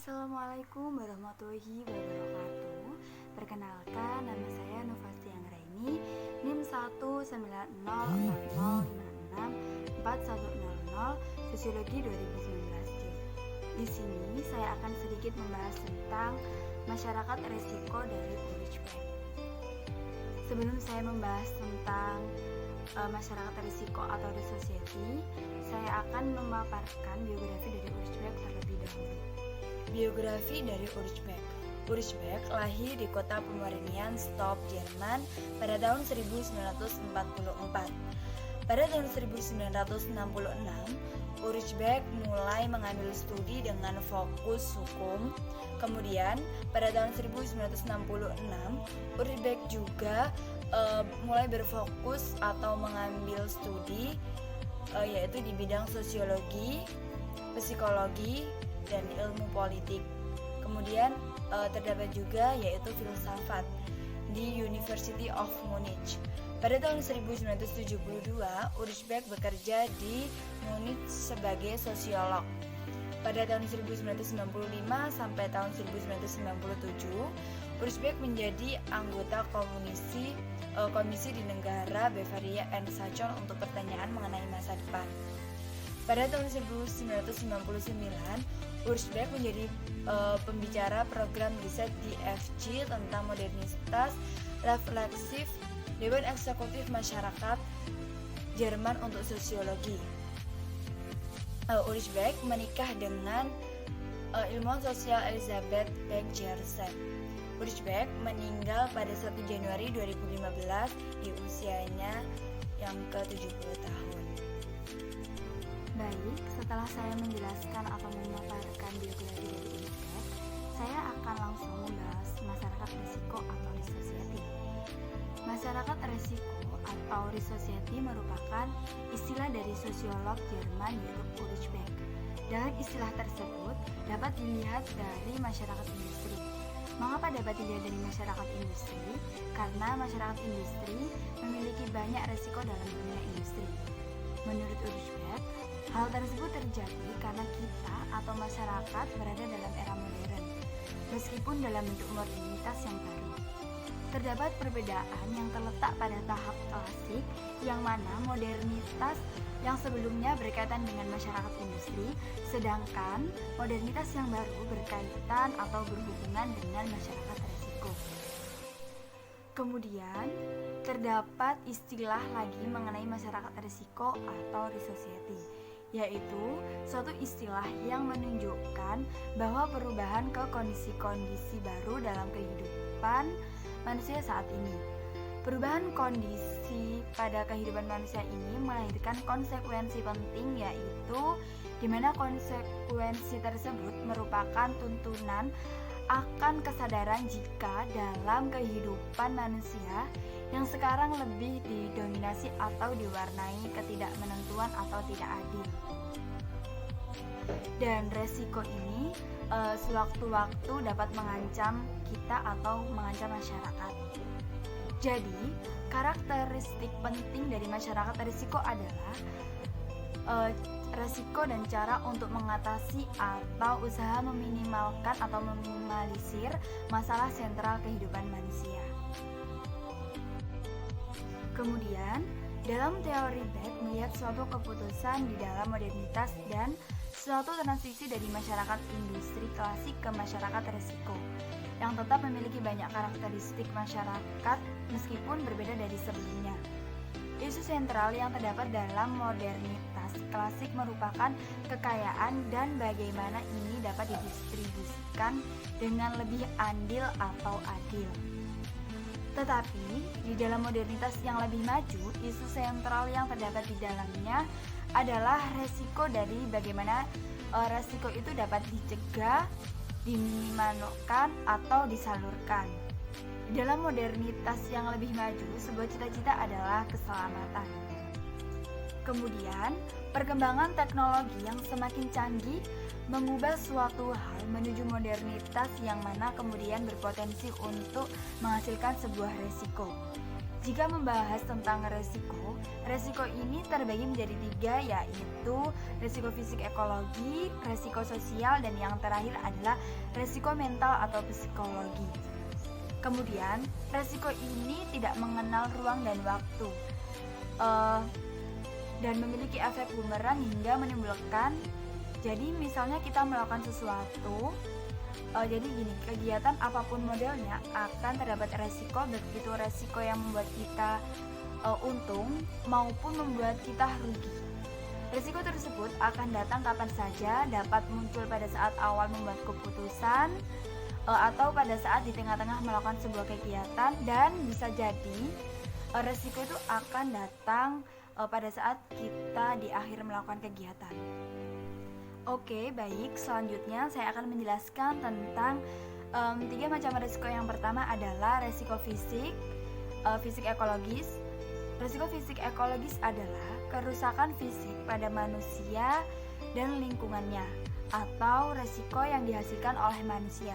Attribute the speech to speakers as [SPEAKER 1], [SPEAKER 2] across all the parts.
[SPEAKER 1] Assalamualaikum warahmatullahi wabarakatuh. Perkenalkan, nama saya Nufasti Anggraini, NIM 19040564100 Sosiologi 2019. Di sini saya akan sedikit membahas tentang masyarakat resiko dari Ulrich Beck. Sebelum saya membahas tentang masyarakat risiko atau the society, saya akan memaparkan biografi dari Ulrich Beck terlebih dahulu. Biografi dari Ulrich Beck. Ulrich Beck lahir di kota Pomeranian Stop, Jerman pada tahun 1944. Pada tahun 1966, Ulrich Beck mulai mengambil studi dengan fokus hukum. Kemudian, pada tahun 1966, Ulrich Beck juga mulai berfokus atau mengambil studi yaitu di bidang sosiologi, psikologi, dan ilmu politik. Kemudian terdapat juga yaitu filsafat di University of Munich. Pada tahun 1972, Ulrich Beck bekerja di Munich sebagai sosiolog. Pada tahun 1995 sampai tahun 1997, Ulrich Beck menjadi anggota komisi di negara Bavaria and Sachsen untuk pertanyaan mengenai masa depan. Pada tahun 1999, Ulrich Beck menjadi pembicara program riset di FG tentang modernitas refleksif Dewan Eksekutif Masyarakat Jerman untuk Sosiologi. Ulrich Beck menikah dengan ilmuwan sosial Elisabeth Beck-Gersen. Ulrich Beck meninggal pada 1 Januari 2015 di usianya yang ke-70 tahun. Baik, setelah saya menjelaskan atau memaparkan biografi dari Ulrich Beck, saya akan langsung membahas masyarakat risiko atau risk society. Masyarakat risiko atau risk society merupakan istilah dari sosiolog Jerman yaitu Ulrich Beck. Dalam istilah tersebut dapat dilihat dari masyarakat industri. Mengapa dapat dilihat dari masyarakat industri? Karena masyarakat industri memiliki banyak risiko dalam dunia industri. Menurut Ulrich Beck, hal tersebut terjadi karena kita atau masyarakat berada dalam era modern, meskipun dalam bentuk modernitas yang baru. Terdapat perbedaan yang terletak pada tahap klasik, yang mana modernitas yang sebelumnya berkaitan dengan masyarakat industri, sedangkan modernitas yang baru berkaitan atau berhubungan dengan masyarakat resiko. Kemudian, terdapat istilah lagi mengenai masyarakat risiko atau risk society, yaitu suatu istilah yang menunjukkan bahwa perubahan ke kondisi-kondisi baru dalam kehidupan manusia saat ini. Perubahan kondisi pada kehidupan manusia ini melahirkan konsekuensi penting, yaitu di mana konsekuensi tersebut merupakan tuntunan akan kesadaran jika dalam kehidupan manusia yang sekarang lebih didominasi atau diwarnai ketidakmenentuan atau tidak adil. Dan resiko ini sewaktu-waktu dapat mengancam kita atau mengancam masyarakat. Jadi, karakteristik penting dari masyarakat risiko adalah resiko dan cara untuk mengatasi atau usaha meminimalkan atau meminimalisir masalah sentral kehidupan manusia. Kemudian, dalam teori Beck melihat suatu keputusan di dalam modernitas dan suatu transisi dari masyarakat industri klasik ke masyarakat risiko yang tetap memiliki banyak karakteristik masyarakat meskipun berbeda dari sebelumnya. Isu sentral yang terdapat dalam modernitas klasik merupakan kekayaan dan bagaimana ini dapat didistribusikan dengan lebih adil atau adil. Tetapi, di dalam modernitas yang lebih maju, isu sentral yang terdapat di dalamnya adalah resiko dari bagaimana resiko itu dapat dicegah, diminimalkan, atau disalurkan. Dalam modernitas yang lebih maju, sebuah cita-cita adalah keselamatan. Kemudian, perkembangan teknologi yang semakin canggih mengubah suatu hal menuju modernitas yang mana kemudian berpotensi untuk menghasilkan sebuah resiko. Jika membahas tentang resiko ini terbagi menjadi 3, yaitu resiko fisik ekologi, resiko sosial, dan yang terakhir adalah resiko mental atau psikologi. Kemudian, resiko ini tidak mengenal ruang dan waktu, dan memiliki efek bumerang hingga menimbulkan. Jadi misalnya kita melakukan sesuatu, jadi gini, kegiatan apapun modelnya akan terdapat resiko, baik itu resiko yang membuat kita untung maupun membuat kita rugi. Resiko tersebut akan datang kapan saja, dapat muncul pada saat awal membuat keputusan, atau pada saat di tengah-tengah melakukan sebuah kegiatan, dan bisa jadi resiko itu akan datang pada saat kita di akhir melakukan kegiatan. Oke, baik. Selanjutnya saya akan menjelaskan tentang 3 macam resiko. Yang pertama adalah resiko fisik ekologis. Resiko fisik ekologis adalah kerusakan fisik pada manusia dan lingkungannya, atau resiko yang dihasilkan oleh manusia.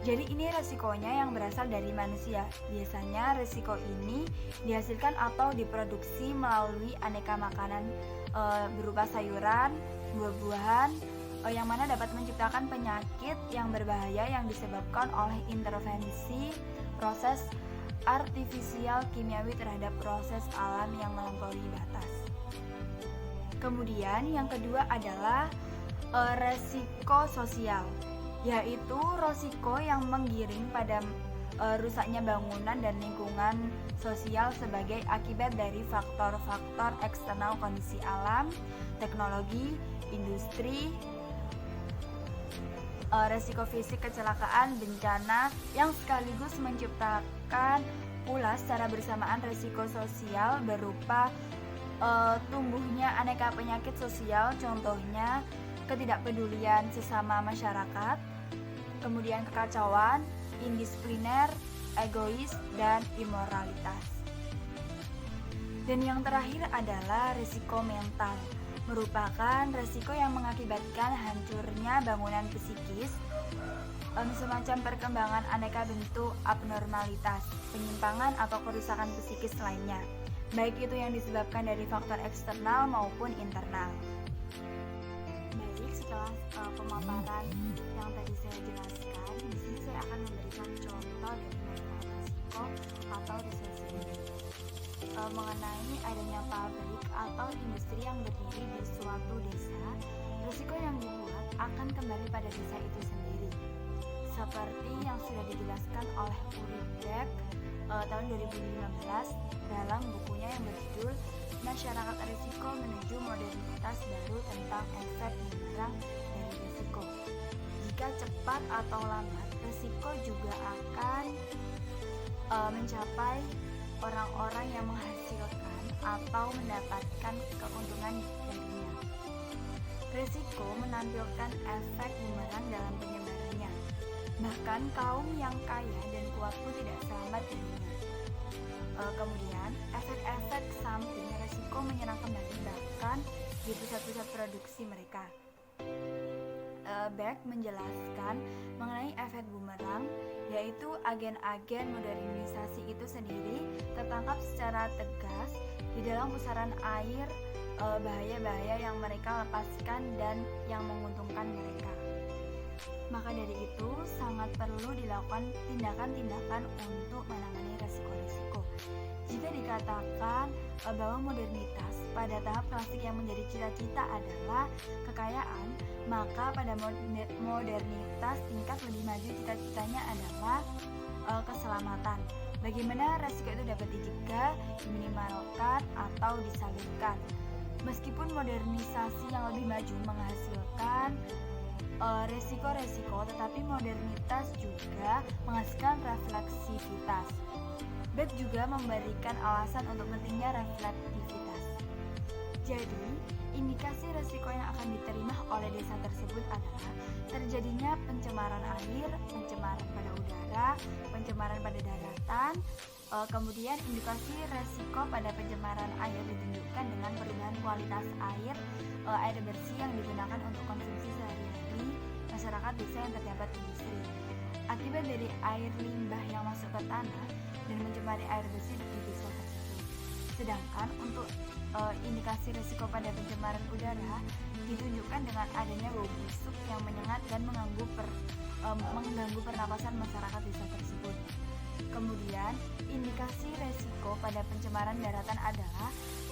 [SPEAKER 1] Jadi ini resikonya yang berasal dari manusia. Biasanya resiko ini dihasilkan atau diproduksi melalui aneka makanan berupa sayuran, buah-buahan, yang mana dapat menciptakan penyakit yang berbahaya yang disebabkan oleh intervensi proses artifisial kimiawi terhadap proses alam yang melampaui batas. Kemudian yang kedua adalah resiko sosial, yaitu resiko yang menggiring pada rusaknya bangunan dan lingkungan sosial sebagai akibat dari faktor-faktor eksternal kondisi alam, teknologi, industri, resiko fisik kecelakaan, bencana, yang sekaligus menciptakan pula secara bersamaan resiko sosial berupa tumbuhnya aneka penyakit sosial, contohnya ketidakpedulian sesama masyarakat, kemudian kekacauan, indisipliner, egois, dan imoralitas. Dan yang terakhir adalah risiko mental, merupakan risiko yang mengakibatkan hancurnya bangunan psikis, semacam perkembangan aneka bentuk abnormalitas, penyimpangan atau kerusakan psikis lainnya, baik itu yang disebabkan dari faktor eksternal maupun internal. Baik, setelah pemaparan yang tadi saya jelaskan, di sini saya akan memberikan contoh dari masalah risiko atau resesi ini. Mengenai adanya pabrik atau industri yang berdiri di suatu desa, risiko yang dibuat akan kembali pada desa itu sendiri. Seperti yang sudah dijelaskan oleh Ulrich Beck tahun 2015 dalam bukunya yang berjudul Masyarakat Risiko Menuju Modernitas Baru tentang Efek Bumerang dari Risiko. Jika cepat atau lambat, risiko juga akan mencapai orang-orang yang menghasilkan atau mendapatkan keuntungan darinya. Risiko menampilkan efek bumerang dalam penyebarannya. Bahkan kaum yang kaya dan kuat pun tidak selamat darinya. Kemudian, efek-efek samping risiko menyerang kembali bahkan di pusat-pusat produksi mereka. Beck menjelaskan mengenai efek bumerang, yaitu agen-agen modernisasi itu sendiri tertangkap secara tegas di dalam pusaran air bahaya-bahaya yang mereka lepaskan dan yang menguntungkan mereka. Maka dari itu sangat perlu dilakukan tindakan-tindakan untuk menangani resiko-risiko. Jika dikatakan bahwa modernitas pada tahap klasik yang menjadi cita-cita adalah kekayaan, maka pada modernitas tingkat lebih maju cita-citanya adalah keselamatan. Bagaimana resiko itu dapat dicegah, diminimalkan, atau disalurkan. Meskipun modernisasi yang lebih maju menghasilkan resiko-resiko, tetapi modernitas juga menghasilkan refleksivitas. Beck juga memberikan alasan untuk pentingnya reflektivitas. Jadi, indikasi resiko yang akan diterima oleh desa tersebut adalah terjadinya pencemaran air, pencemaran pada udara, pencemaran pada daratan. Kemudian indikasi resiko pada pencemaran air ditunjukkan dengan perubahan kualitas air bersih yang digunakan untuk konsumsi sehari-hari masyarakat desa yang terdapat industri. Akibat dari air limbah yang masuk ke tanah, dan mencemari air bersih di desa tersebut. Sedangkan untuk indikasi risiko pada pencemaran udara ditunjukkan dengan adanya bau busuk yang menyengat dan mengganggu pernapasan masyarakat desa tersebut. Kemudian, indikasi risiko pada pencemaran daratan adalah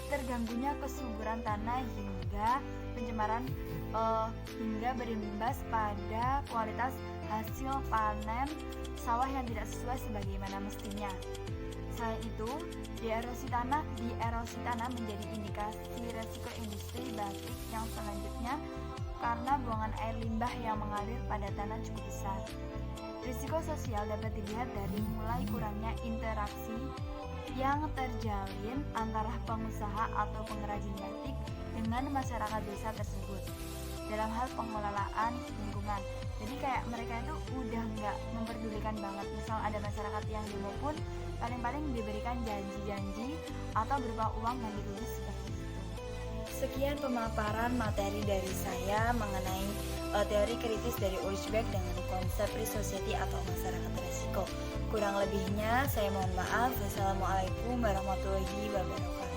[SPEAKER 1] terganggunya kesuburan tanah hingga pencemaran hingga berimbas pada kualitas hasil panen sawah yang tidak sesuai sebagaimana mestinya. Selain itu, erosi tanah menjadi indikasi risiko industri batik yang selanjutnya karena buangan air limbah yang mengalir pada tanah cukup besar. Risiko sosial dapat dilihat dari mulai kurangnya interaksi yang terjalin antara pengusaha atau pengrajin batik dengan masyarakat desa tersebut dalam hal pengelolaan lingkungan. Jadi kayak mereka itu udah nggak memperdulikan banget. Misal ada masyarakat yang demo pun paling-paling diberikan janji-janji atau berupa uang yang ditulis seperti itu. Sekian pemaparan materi dari saya mengenai teori kritis dari Ulrich Beck dengan konsep risk society atau masyarakat resiko. Kurang lebihnya saya mohon maaf. Wassalamualaikum warahmatullahi wabarakatuh.